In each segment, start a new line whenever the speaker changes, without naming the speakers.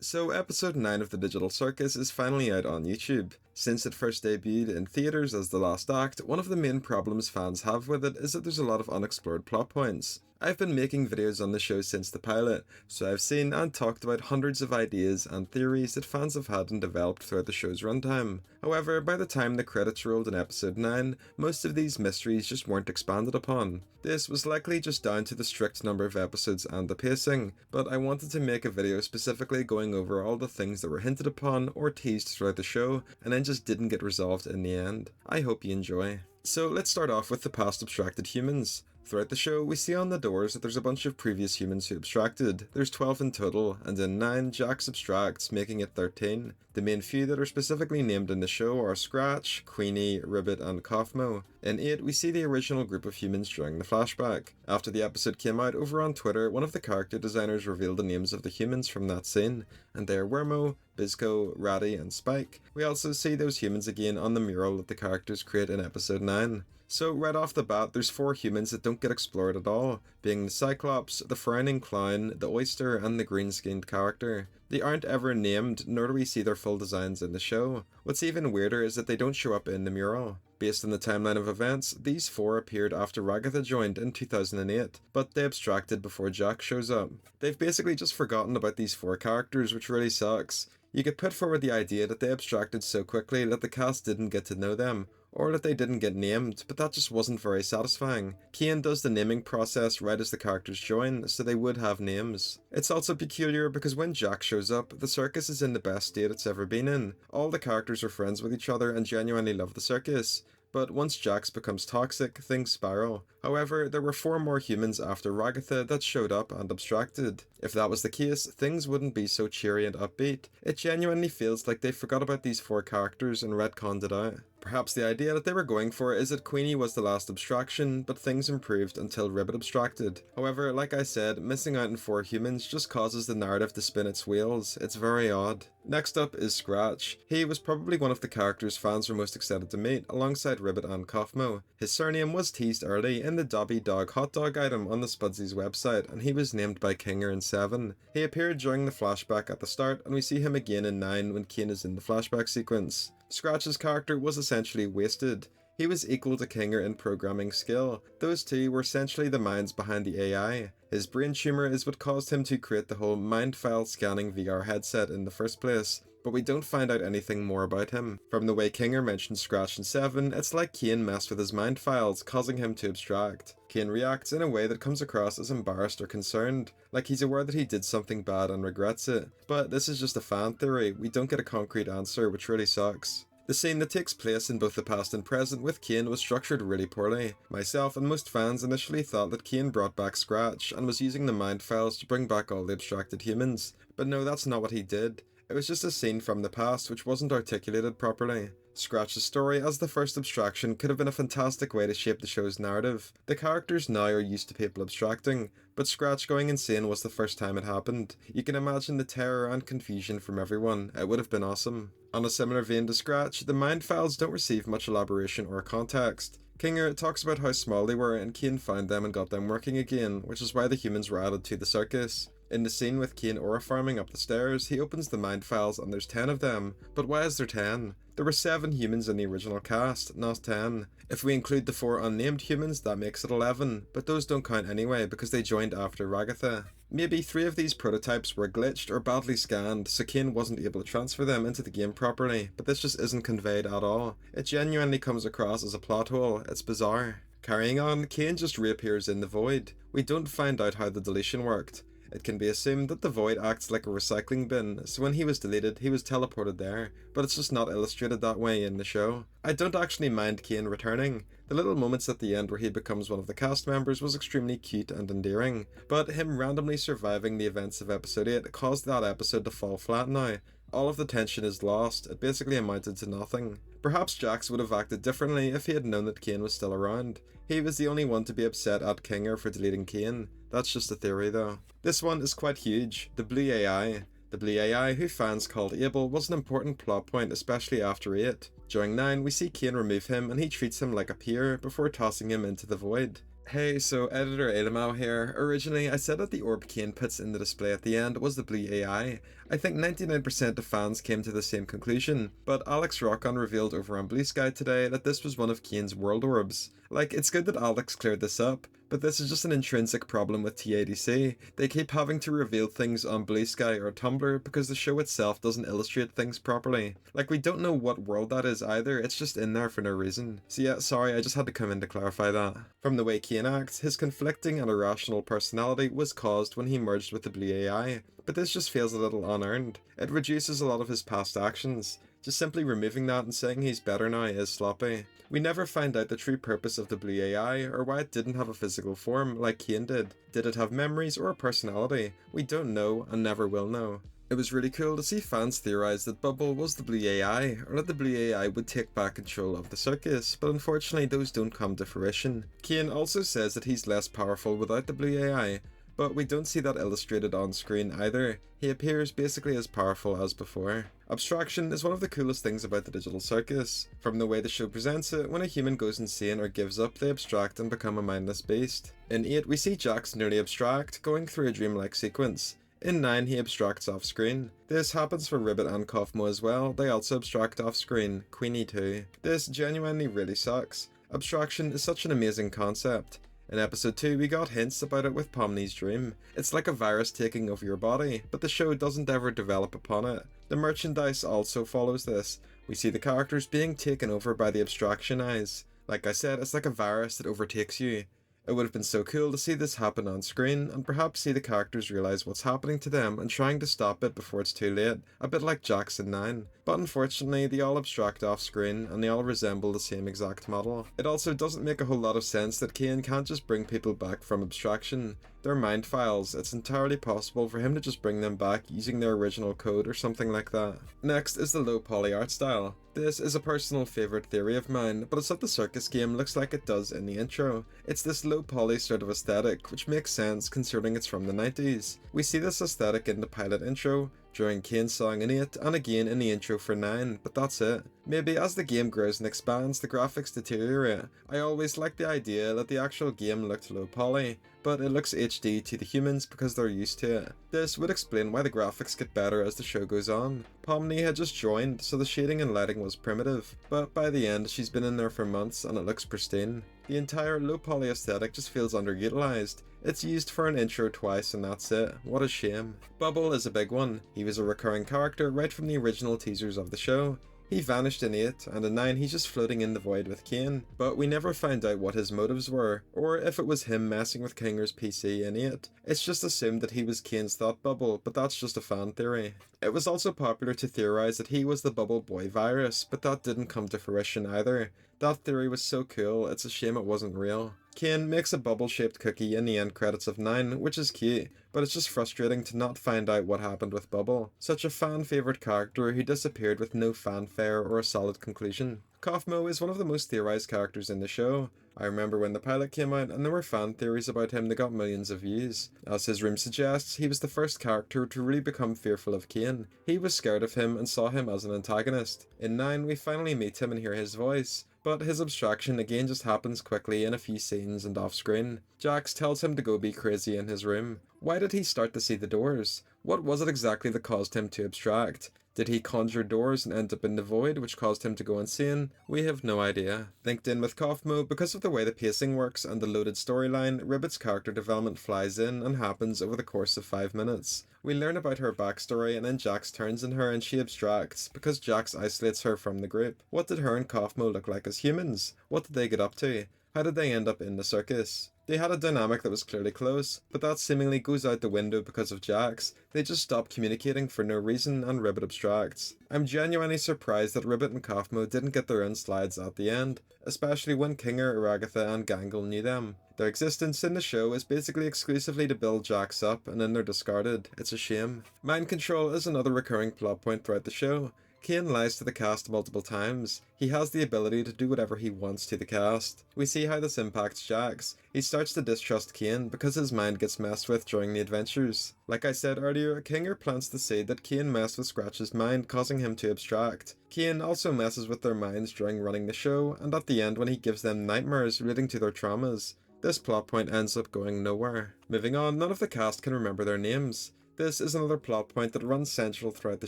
So episode 9 of The Digital Circus is finally out on YouTube. Since it first debuted in theaters as the last act, one of the main problems fans have with it is that there's a lot of unexplored plot points. I've been making videos on the show since the pilot, so I've seen and talked about hundreds of ideas and theories that fans have had and developed throughout the show's runtime. However, by the time the credits rolled in episode 9, most of these mysteries just weren't expanded upon. This was likely just down to the strict number of episodes and the pacing, but I wanted to make a video specifically going over all the things that were hinted upon or teased throughout the show, and then just didn't get resolved in the end. I hope you enjoy. So let's start off with the past abstracted humans. Throughout the show, we see on the doors that there's a bunch of previous humans who abstracted. There's 12 in total, and in 9, Jax abstracts, making it 13. The main few that are specifically named in the show are Scratch, Caine, Ribbit, and Kaufmo. In 8, we see the original group of humans during the flashback. After the episode came out, over on Twitter, one of the character designers revealed the names of the humans from that scene, and they are Wormo, Bizco, Ratty, and Spike. We also see those humans again on the mural that the characters create in episode 9. So right off the bat, there's 4 humans that don't get explored at all, being the Cyclops, the Frowning Clown, the Oyster, and the green-skinned character. They aren't ever named, nor do we see their full designs in the show. What's even weirder is that they don't show up in the mural. Based on the timeline of events, these 4 appeared after Ragatha joined in 2008, but they abstracted before Jack shows up. They've basically just forgotten about these 4 characters, which really sucks. You could put forward the idea that they abstracted so quickly that the cast didn't get to know them, or that they didn't get named, but that just wasn't very satisfying. Caine does the naming process right as the characters join, so they would have names. It's also peculiar because when Jack shows up, the circus is in the best state it's ever been in. All the characters are friends with each other and genuinely love the circus. But once Jax becomes toxic, things spiral. However, there were 4 more humans after Ragatha that showed up and abstracted. If that was the case, things wouldn't be so cheery and upbeat. It genuinely feels like they forgot about these 4 characters and retconned it out. Perhaps the idea that they were going for is that Caine was the last abstraction, but things improved until Ribbit abstracted. However, like I said, missing out on 4 humans just causes the narrative to spin its wheels. It's very odd. Next up is Scratch. He was probably one of the characters fans were most excited to meet, alongside Ribbit and Kaufmo. His surname was teased early in the Dobby Dog hot dog item on the Spudsies website, and he was named by Kinger in 7. He appeared during the flashback at the start, and we see him again in 9 when Caine is in the flashback sequence. Scratch's character was essentially wasted. He was equal to Kinger in programming skill. Those two were essentially the minds behind the AI. His brain tumor is what caused him to create the whole mind file scanning VR headset in the first place, but we don't find out anything more about him. From the way Kinger mentioned Scratch in 7, it's like Caine messed with his mind files, causing him to abstract. Caine reacts in a way that comes across as embarrassed or concerned, like he's aware that he did something bad and regrets it. But this is just a fan theory, we don't get a concrete answer, which really sucks. The scene that takes place in both the past and present with Caine was structured really poorly. Myself and most fans initially thought that Caine brought back Scratch and was using the mind files to bring back all the abstracted humans, but no, that's not what he did. It was just a scene from the past which wasn't articulated properly. Scratch's story as the first abstraction could have been a fantastic way to shape the show's narrative. The characters now are used to people abstracting, but Scratch going insane was the first time it happened. You can imagine the terror and confusion from everyone. It would have been awesome. On a similar vein to Scratch, the mind files don't receive much elaboration or context. Kinger talks about how small they were and Caine found them and got them working again, which is why the humans were added to the circus. In the scene with Caine aura farming up the stairs, he opens the mind files and there's 10 of them. But why is there 10? There were 7 humans in the original cast, not 10. If we include the 4 unnamed humans, that makes it 11, but those don't count anyway because they joined after Ragatha. Maybe 3 of these prototypes were glitched or badly scanned, so Caine wasn't able to transfer them into the game properly, but this just isn't conveyed at all. It genuinely comes across as a plot hole, it's bizarre. Carrying on, Caine just reappears in the void. We don't find out how the deletion worked. It can be assumed that the void acts like a recycling bin, so when he was deleted, he was teleported there, but it's just not illustrated that way in the show. I don't actually mind Caine returning. The little moments at the end where he becomes one of the cast members was extremely cute and endearing, but him randomly surviving the events of episode 8 caused that episode to fall flat now. All of the tension is lost, it basically amounted to nothing. Perhaps Jax would have acted differently if he had known that Caine was still around. He was the only one to be upset at Kinger for deleting Caine. That's just a theory though. This one is quite huge, the Blue AI. The Blue AI, who fans called Abel, was an important plot point, especially after 8. During 9, we see Caine remove him and he treats him like a peer before tossing him into the void. Hey, so editor Adamau here. Originally, I said that the orb Caine puts in the display at the end was the blue AI. I think 99% of fans came to the same conclusion, but Alex Rockon revealed over on Blue Sky today that this was one of Caine's world orbs. Like, it's good that Alex cleared this up, but this is just an intrinsic problem with TADC. They keep having to reveal things on Blue Sky or Tumblr because the show itself doesn't illustrate things properly. Like, we don't know what world that is either, it's just in there for no reason. So yeah, sorry, I just had to come in to clarify that. From the way Caine acts, his conflicting and irrational personality was caused when he merged with the blue AI, but this just feels a little unearned. It reduces a lot of his past actions. Just simply removing that and saying he's better now is sloppy. We never find out the true purpose of the blue AI, or why it didn't have a physical form like Caine did. Did it have memories or a personality? We don't know, and never will know. It was really cool to see fans theorise that Bubble was the blue AI, or that the blue AI would take back control of the circus, but unfortunately those don't come to fruition. Caine also says that he's less powerful without the blue AI, but we don't see that illustrated on screen either. He appears basically as powerful as before. Abstraction is one of the coolest things about the digital circus. From the way the show presents it, when a human goes insane or gives up, they abstract and become a mindless beast. In 8, we see Jax nearly abstract, going through a dreamlike sequence. In 9, he abstracts off screen. This happens for Ribbit and Kaufmo as well, they also abstract off screen, Queenie too. This genuinely really sucks. Abstraction is such an amazing concept. In episode 2, we got hints about it with Pomni's dream. It's like a virus taking over your body, but the show doesn't ever develop upon it. The merchandise also follows this. We see the characters being taken over by the abstraction eyes. Like I said, it's like a virus that overtakes you. It would have been so cool to see this happen on screen, and perhaps see the characters realise what's happening to them and trying to stop it before it's too late, a bit like Jax in 9. But unfortunately, they all abstract off screen, and they all resemble the same exact model. It also doesn't make a whole lot of sense that Caine can't just bring people back from abstraction. They're mind files, it's entirely possible for him to just bring them back using their original code or something like that. Next is the low poly art style. This is a personal favourite theory of mine, but it's what the Circus game looks like it does in the intro. It's this low poly sort of aesthetic, which makes sense considering it's from the 90s. We see this aesthetic in the pilot intro, during Caine's song in 8, and again in the intro for 9, but that's it. Maybe as the game grows and expands, the graphics deteriorate. I always liked the idea that the actual game looked low poly, but it looks HD to the humans because they're used to it. This would explain why the graphics get better as the show goes on. Pomni had just joined, so the shading and lighting was primitive, but by the end she's been in there for months and it looks pristine. The entire low poly aesthetic just feels underutilized. It's used for an intro twice and that's it. What a shame. Bubble is a big one. He was a recurring character right from the original teasers of the show. He vanished in 8, and in 9 he's just floating in the void with Caine, but we never find out what his motives were, or if it was him messing with Kinger's PC in 8. It's just assumed that he was Caine's thought bubble, but that's just a fan theory. It was also popular to theorise that he was the Bubble Boy virus, but that didn't come to fruition either. That theory was so cool, it's a shame it wasn't real. Caine makes a bubble-shaped cookie in the end credits of 9, which is cute, but it's just frustrating to not find out what happened with Bubble. Such a fan-favourite character who disappeared with no fanfare or a solid conclusion. Kaufmo is one of the most theorised characters in the show. I remember when the pilot came out and there were fan theories about him that got millions of views. As his room suggests, he was the first character to really become fearful of Caine. He was scared of him and saw him as an antagonist. In 9, we finally meet him and hear his voice, but his abstraction again just happens quickly in a few scenes and off screen. Jax tells him to go be crazy in his room. Why did he start to see the doors? What was it exactly that caused him to abstract? Did he conjure doors and end up in the void, which caused him to go insane? We have no idea. Linked in with Kaufmo, because of the way the pacing works and the loaded storyline, Ribbit's character development flies in and happens over the course of 5 minutes. We learn about her backstory and then Jax turns on her and she abstracts, because Jax isolates her from the group. What did her and Kaufmo look like as humans? What did they get up to? How did they end up in the circus? They had a dynamic that was clearly close, but that seemingly goes out the window because of Jax. They just stop communicating for no reason and Ribbit abstracts. I'm genuinely surprised that Ribbit and Kaufmo didn't get their own slides at the end, especially when Kinger, Aragatha and Gangle knew them. Their existence in the show is basically exclusively to build Jax up and then they're discarded. It's a shame. Mind control is another recurring plot point throughout the show. Caine lies to the cast multiple times. He has the ability to do whatever he wants to the cast. We see how this impacts Jax. He starts to distrust Caine because his mind gets messed with during the adventures. Like I said earlier, Kinger plants the seed that Caine messed with Scratch's mind, causing him to abstract. Caine also messes with their minds during running the show, and at the end when he gives them nightmares relating to their traumas. This plot point ends up going nowhere. Moving on, none of the cast can remember their names. This is another plot point that runs central throughout the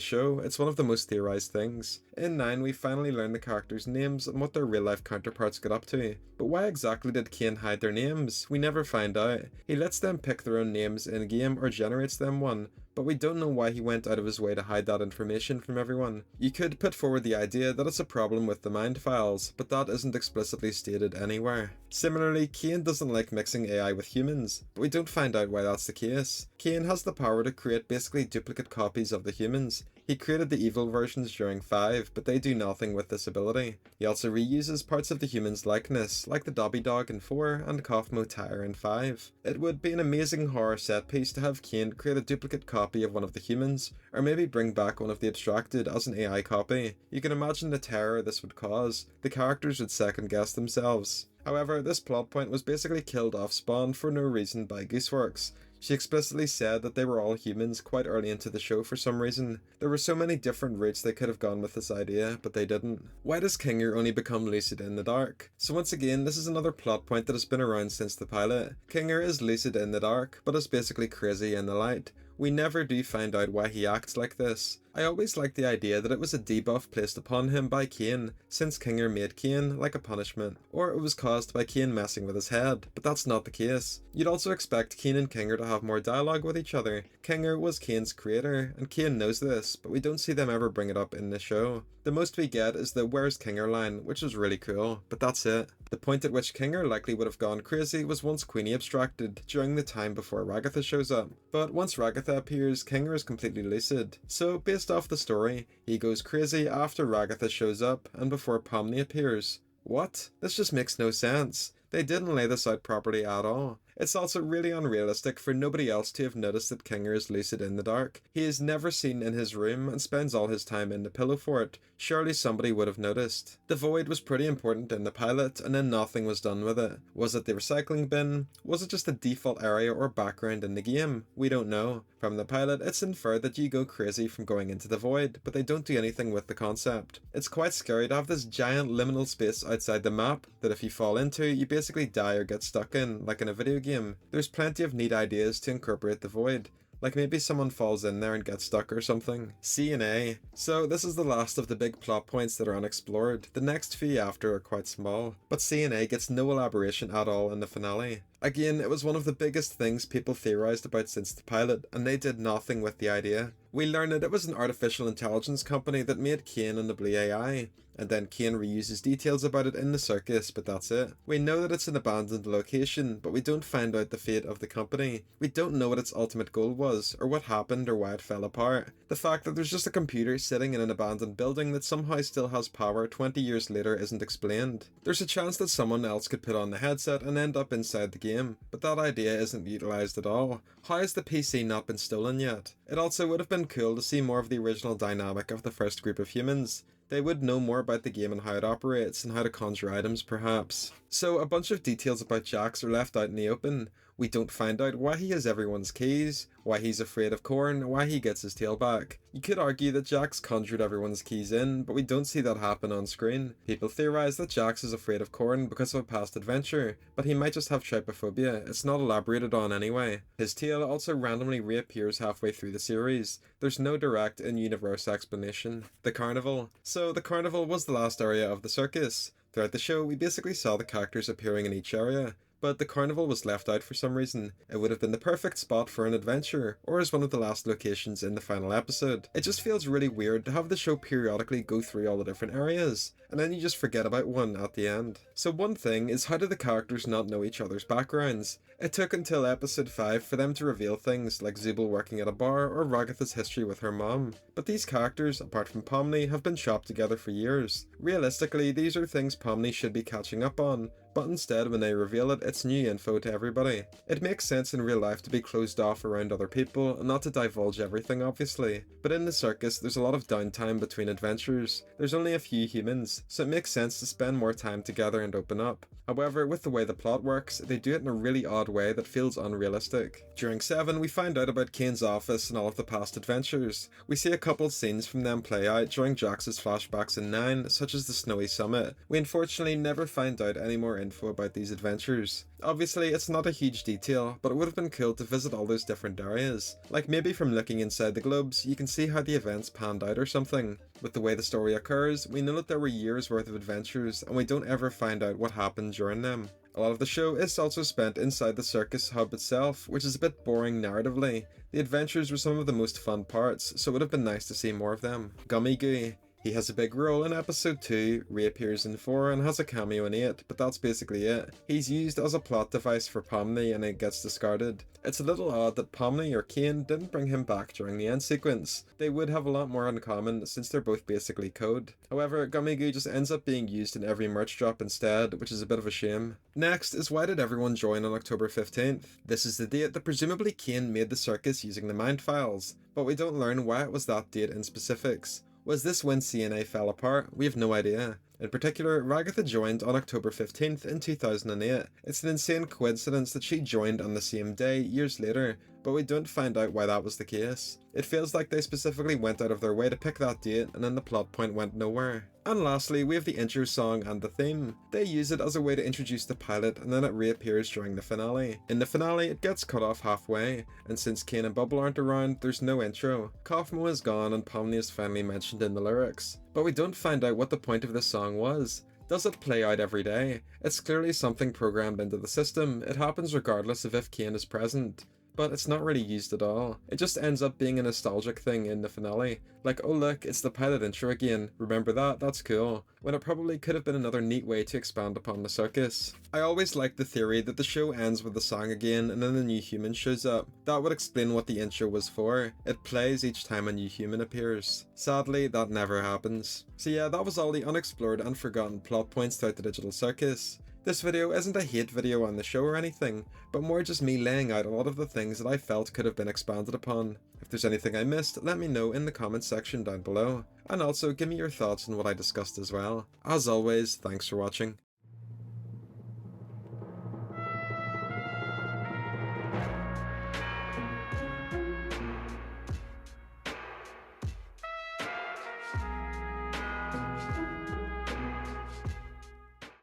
show. It's one of the most theorized things. In 9, we finally learn the characters' names and what their real-life counterparts get up to. But why exactly did Caine hide their names? We never find out. He lets them pick their own names in-game or generates them one, but we don't know why he went out of his way to hide that information from everyone. You could put forward the idea that it's a problem with the mind files, but that isn't explicitly stated anywhere. Similarly, Caine doesn't like mixing AI with humans, but we don't find out why that's the case. Caine has the power to create basically duplicate copies of the humans. He created the evil versions during 5, but they do nothing with this ability. He also reuses parts of the human's likeness, like the Dobby Dog in 4 and Kaufmo tire in 5. It would be an amazing horror set piece to have Caine create a duplicate copy of one of the humans, or maybe bring back one of the abstracted as an AI copy. You can imagine the terror this would cause. The characters would second guess themselves. However, this plot point was basically killed off spawn for no reason by Gooseworks. She explicitly said that they were all humans quite early into the show for some reason. There were so many different routes they could have gone with this idea, but they didn't. Why does Kinger only become lucid in the dark? So once again, this is another plot point that has been around since the pilot. Kinger is lucid in the dark, but is basically crazy in the light. We never do find out why he acts like this. I always liked the idea that it was a debuff placed upon him by Caine, since Kinger made Caine like a punishment, or it was caused by Caine messing with his head, but that's not the case. You'd also expect Caine and Kinger to have more dialogue with each other. Kinger was Caine's creator, and Caine knows this, but we don't see them ever bring it up in the show. The most we get is the "Where's Kinger" line, which is really cool, but that's it. The point at which Kinger likely would have gone crazy was once Queenie abstracted, during the time before Ragatha shows up. But once Ragatha appears, Kinger is completely lucid. So based off the story, he goes crazy after Ragatha shows up and before Pomni appears. What? This just makes no sense. They didn't lay this out properly at all. It's also really unrealistic for nobody else to have noticed that Kinger is lucid in the dark. He is never seen in his room and spends all his time in the pillow fort. Surely somebody would have noticed. The void was pretty important in the pilot, and then nothing was done with it. Was it the recycling bin? Was it just a default area or background in the game? We don't know. From the pilot, it's inferred that you go crazy from going into the void, but they don't do anything with the concept. It's quite scary to have this giant liminal space outside the map that if you fall into, you basically die or get stuck in, like in a video game. There's plenty of neat ideas to incorporate the void. Like maybe someone falls in there and gets stuck or something. C and A. So this is the last of the big plot points that are unexplored. The next few after are quite small, but C and A gets no elaboration at all in the finale. Again, it was one of the biggest things people theorized about since the pilot, and they did nothing with the idea. We learned that it was an artificial intelligence company that made Caine and the Blue AI, and then Caine reuses details about it in the circus, but that's it. We know that it's an abandoned location, but we don't find out the fate of the company. We don't know what its ultimate goal was, or what happened, or why it fell apart. The fact that there's just a computer sitting in an abandoned building that somehow still has power 20 years later isn't explained. There's a chance that someone else could put on the headset and end up inside the game, but that idea isn't utilised at all. How has the PC not been stolen yet? It also would have been cool to see more of the original dynamic of the first group of humans. They would know more about the game and how it operates, and how to conjure items perhaps. So a bunch of details about Jax are left out in the open. We don't find out why he has everyone's keys, why he's afraid of Corn, why he gets his tail back. You could argue that Jax conjured everyone's keys in, but we don't see that happen on screen. People theorize that Jax is afraid of Corn because of a past adventure, but he might just have trypophobia. It's not elaborated on anyway. His tail also randomly reappears halfway through the series. There's no direct in-universe explanation. The Carnival. So the Carnival was the last area of the circus. Throughout the show, we basically saw the characters appearing in each area, but the Carnival was left out for some reason. It would have been the perfect spot for an adventure, or as one of the last locations in the final episode. It just feels really weird to have the show periodically go through all the different areas, and then you just forget about one at the end. So one thing is, how do the characters not know each other's backgrounds? It took until episode 5 for them to reveal things like Zubul working at a bar or Ragatha's history with her mom. But these characters, apart from Pomni, have been shopped together for years. Realistically, these are things Pomni should be catching up on, but instead when they reveal it, it's new info to everybody. It makes sense in real life to be closed off around other people and not to divulge everything obviously, but in the circus there's a lot of downtime between adventures. There's only a few humans, so it makes sense to spend more time together and open up. However, with the way the plot works, they do it in a really odd way that feels unrealistic. During 7, we find out about Caine's office and all of the past adventures. We see a couple scenes from them play out during Jax's flashbacks in 9, such as the Snowy Summit. We unfortunately never find out any more info about these adventures. Obviously, it's not a huge detail, but it would have been cool to visit all those different areas. Like maybe from looking inside the globes, you can see how the events panned out or something. With the way the story occurs, we know that there were years worth of adventures, and we don't ever find out what happened during them. A lot of the show is also spent inside the Circus hub itself, which is a bit boring narratively. The adventures were some of the most fun parts, so it would have been nice to see more of them. Gummy Goo. He has a big role in episode 2, reappears in 4 and has a cameo in 8, but that's basically it. He's used as a plot device for Pomni and it gets discarded. It's a little odd that Pomni or Caine didn't bring him back during the end sequence. They would have a lot more in common since they're both basically code. However, Gummy Goo just ends up being used in every merch drop instead, which is a bit of a shame. Next is why did everyone join on October 15th? This is the date that presumably Caine made the circus using the mind files, but we don't learn why it was that date in specifics. Was this when CNA fell apart? We have no idea. In particular, Ragatha joined on October 15th in 2008. It's an insane coincidence that she joined on the same day years later, but we don't find out why that was the case. It feels like they specifically went out of their way to pick that date and then the plot point went nowhere. And lastly, we have the intro song and the theme. They use it as a way to introduce the pilot and then it reappears during the finale. In the finale, it gets cut off halfway, and since Caine and Bubble aren't around, there's no intro. Kaufmo is gone and Pomni is finally mentioned in the lyrics. But we don't find out what the point of this song was. Does it play out every day? It's clearly something programmed into the system. It happens regardless of if Caine is present. But it's not really used at all. It just ends up being a nostalgic thing in the finale. Like, oh look, it's the pilot intro again. Remember that? That's cool. When it probably could have been another neat way to expand upon the circus. I always liked the theory that the show ends with the song again and then a new human shows up. That would explain what the intro was for. It plays each time a new human appears. Sadly, that never happens. So yeah, that was all the unexplored and forgotten plot points throughout the digital circus. This video isn't a hate video on the show or anything, but more just me laying out a lot of the things that I felt could have been expanded upon. If there's anything I missed, let me know in the comments section down below, and also give me your thoughts on what I discussed as well. As always, thanks for watching.